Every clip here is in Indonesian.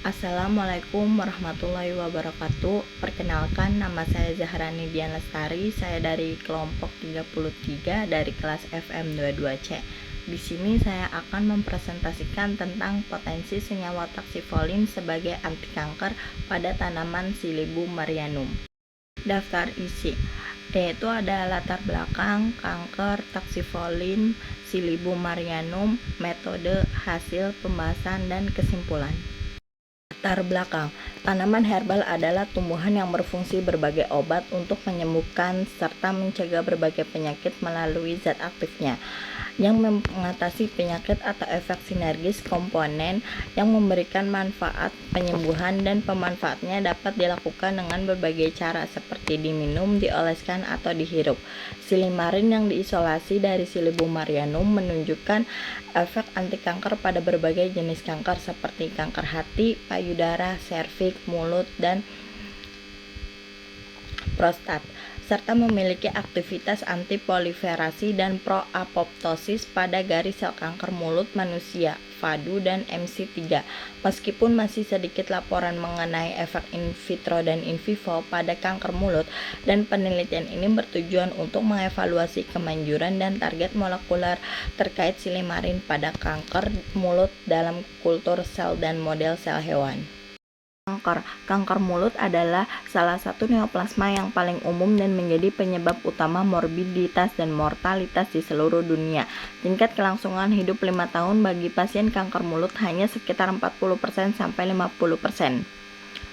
Assalamualaikum warahmatullahi wabarakatuh. Perkenalkan, nama saya Zahrani Dian Lestari. Saya dari kelompok 33 dari kelas FM 22C. Di sini saya akan mempresentasikan tentang potensi senyawa taksifolin sebagai anti kanker pada tanaman Silybum marianum. Daftar isi, yaitu ada latar belakang kanker taksifolin Silybum marianum, metode, hasil pembahasan, dan kesimpulan. Latar belakang, tanaman herbal adalah tumbuhan yang berfungsi berbagai obat untuk menyembuhkan serta mencegah berbagai penyakit melalui zat aktifnya yang mengatasi penyakit atau efek sinergis komponen yang memberikan manfaat penyembuhan, dan pemanfaatnya dapat dilakukan dengan berbagai cara seperti diminum, dioleskan, atau dihirup. Silimarin yang diisolasi dari Silybum marianum menunjukkan efek anti kanker pada berbagai jenis kanker seperti kanker hati, payudara, serviks, mulut, dan prostat, serta memiliki aktivitas antiproliferasi dan pro-apoptosis pada garis sel kanker mulut manusia, FADU dan MC3. Meskipun masih sedikit laporan mengenai efek in vitro dan in vivo pada kanker mulut, dan penelitian ini bertujuan untuk mengevaluasi kemanjuran dan target molekuler terkait silimarin pada kanker mulut dalam kultur sel dan model sel hewan. Kanker mulut adalah salah satu neoplasma yang paling umum dan menjadi penyebab utama morbiditas dan mortalitas di seluruh dunia. Tingkat kelangsungan hidup 5 tahun bagi pasien kanker mulut hanya sekitar 40% sampai 50%.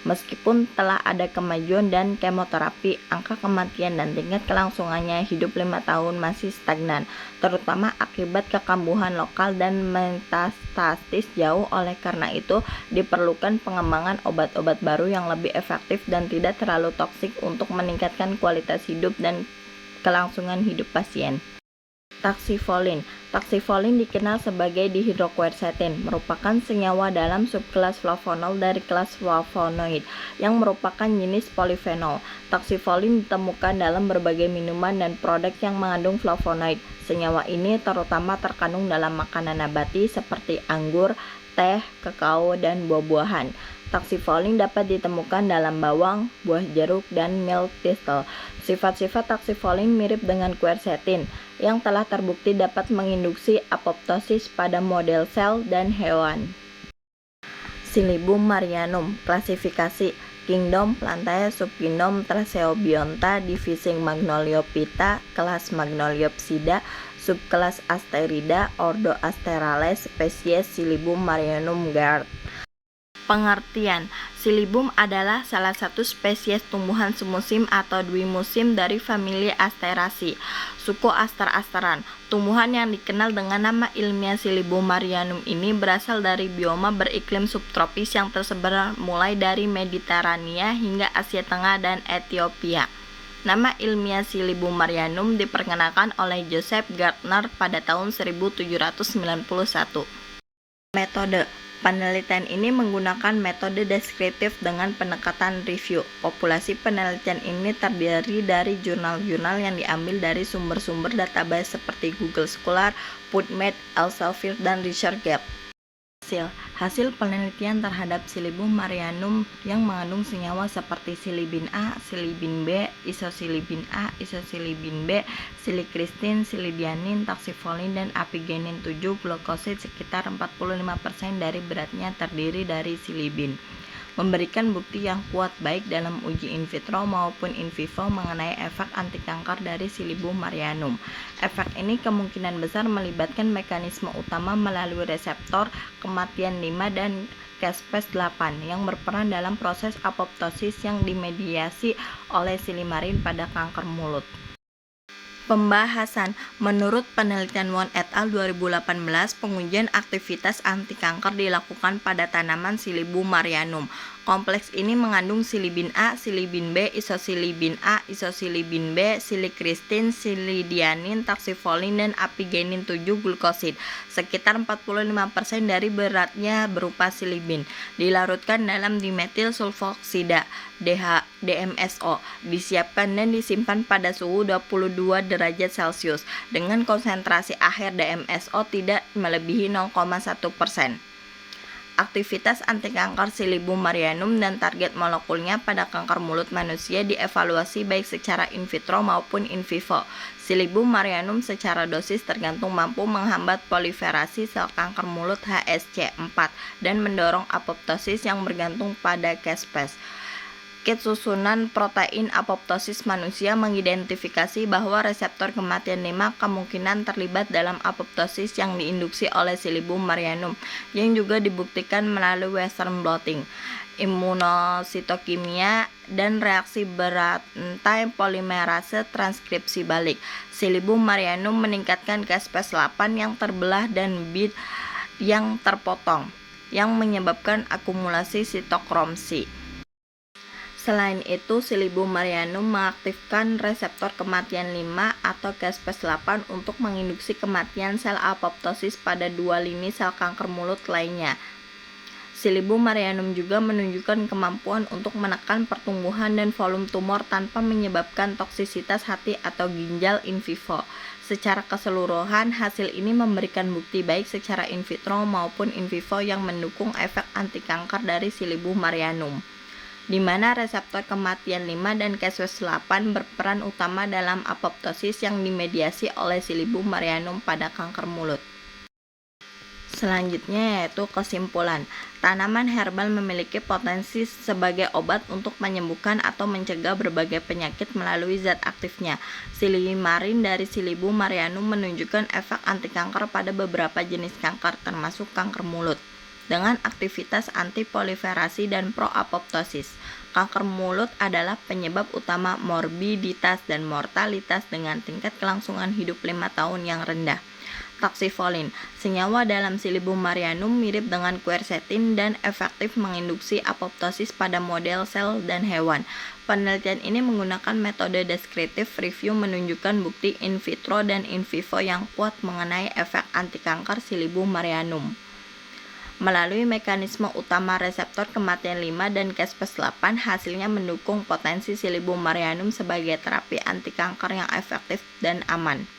Meskipun telah ada kemajuan dan kemoterapi, angka kematian dan tingkat kelangsungannya hidup 5 tahun masih stagnan, terutama akibat kekambuhan lokal dan metastasis jauh. Oleh karena itu, diperlukan pengembangan obat-obat baru yang lebih efektif dan tidak terlalu toksik untuk meningkatkan kualitas hidup dan kelangsungan hidup pasien. Taksifolin dikenal sebagai dihidroquercetin, merupakan senyawa dalam subkelas flavonol dari kelas flavonoid yang merupakan jenis polifenol. Taksifolin ditemukan dalam berbagai minuman dan produk yang mengandung flavonoid. Senyawa ini terutama terkandung dalam makanan nabati seperti anggur, teh, kakao, dan buah-buahan. Taksifolin dapat ditemukan dalam bawang, buah jeruk, dan milk thistle. Sifat-sifat taksifolin mirip dengan quercetin, yang telah terbukti dapat menginduksi apoptosis pada model sel dan hewan. Silybum marianum, klasifikasi Kingdom Plantae, Subkingdom Tracheobionta, divisi Magnoliophyta, kelas Magnoliopsida, subkelas Asterida, ordo Asterales, spesies Silybum marianum Gard. Pengertian, Silybum adalah salah satu spesies tumbuhan semusim atau dwimusim dari famili Asteraceae, suku aster-asteran. Tumbuhan yang dikenal dengan nama ilmiah Silybum marianum ini berasal dari bioma beriklim subtropis yang tersebar mulai dari Mediterania hingga Asia Tengah dan Ethiopia. Nama ilmiah Silybum marianum diperkenalkan oleh Joseph Gardner pada tahun 1791. Metode penelitian ini menggunakan metode deskriptif dengan pendekatan review. Populasi penelitian ini terdiri dari jurnal-jurnal yang diambil dari sumber-sumber database seperti Google Scholar, PubMed, Elsevier, dan ResearchGate. Hasil penelitian terhadap Silybum marianum yang mengandung senyawa seperti silibin A, silibin B, isosilibin A, isosilibin B, silikristin, silidianin, taksifolin, dan apigenin 7 glukosid sekitar 45% dari beratnya terdiri dari silibin, memberikan bukti yang kuat baik dalam uji in vitro maupun in vivo mengenai efek anti kanker dari Silybum marianum. Efek ini kemungkinan besar melibatkan mekanisme utama melalui reseptor kematian 5 dan caspase 8 yang berperan dalam proses apoptosis yang dimediasi oleh silimarin pada kanker mulut. Pembahasan. Menurut penelitian Won et al. 2018, pengujian aktivitas anti kanker dilakukan pada tanaman Silybum marianum. Kompleks ini mengandung silibin A, silibin B, isosilibin A, isosilibin B, silikristin, silidianin, taksifolin, dan apigenin 7 glukosid. Sekitar 45% dari beratnya berupa silibin. Dilarutkan dalam dimetil sulfoksida DMSO, disiapkan dan disimpan pada suhu 22 derajat Celcius dengan konsentrasi akhir DMSO tidak melebihi 0,1%. Aktivitas antikanker Silibum marianum dan target molekulnya pada kanker mulut manusia dievaluasi baik secara in vitro maupun in vivo. Silibum marianum secara dosis tergantung mampu menghambat proliferasi sel kanker mulut HSC4 dan mendorong apoptosis yang bergantung pada caspase. Kit susunan protein apoptosis manusia mengidentifikasi bahwa reseptor kematian 5 kemungkinan terlibat dalam apoptosis yang diinduksi oleh Silibum marianum, yang juga dibuktikan melalui Western blotting, imunositokimia, dan reaksi berantai polimerase transkripsi balik. Silibum marianum meningkatkan caspase 8 yang terbelah dan bit yang terpotong, yang menyebabkan akumulasi sitokrom C. Selain itu, Silibum marianum mengaktifkan reseptor kematian 5 atau caspase 8 untuk menginduksi kematian sel apoptosis pada 2 lini sel kanker mulut lainnya. Silibum marianum juga menunjukkan kemampuan untuk menekan pertumbuhan dan volume tumor tanpa menyebabkan toksisitas hati atau ginjal in vivo. Secara keseluruhan, hasil ini memberikan bukti baik secara in vitro maupun in vivo yang mendukung efek antikanker dari Silibum marianum, di mana reseptor kematian 5 dan caspase 8 berperan utama dalam apoptosis yang dimediasi oleh Silibum marianum pada kanker mulut. Selanjutnya yaitu kesimpulan. Tanaman herbal memiliki potensi sebagai obat untuk menyembuhkan atau mencegah berbagai penyakit melalui zat aktifnya. Silimarin dari Silibum marianum menunjukkan efek antikanker pada beberapa jenis kanker termasuk kanker mulut, dengan aktivitas antiproliferasi dan pro-apoptosis. Kanker mulut adalah penyebab utama morbiditas dan mortalitas dengan tingkat kelangsungan hidup 5 tahun yang rendah. Taxifolin, senyawa dalam Silibum marianum mirip dengan quercetin dan efektif menginduksi apoptosis pada model sel dan hewan. Penelitian ini menggunakan metode descriptive review menunjukkan bukti in vitro dan in vivo yang kuat mengenai efek antikanker Silibum marianum. Melalui mekanisme utama reseptor kematian 5 dan caspase 8, hasilnya mendukung potensi Silibum marianum sebagai terapi antikanker yang efektif dan aman.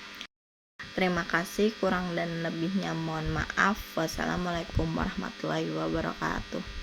Terima kasih, kurang dan lebihnya mohon maaf. Wassalamualaikum warahmatullahi wabarakatuh.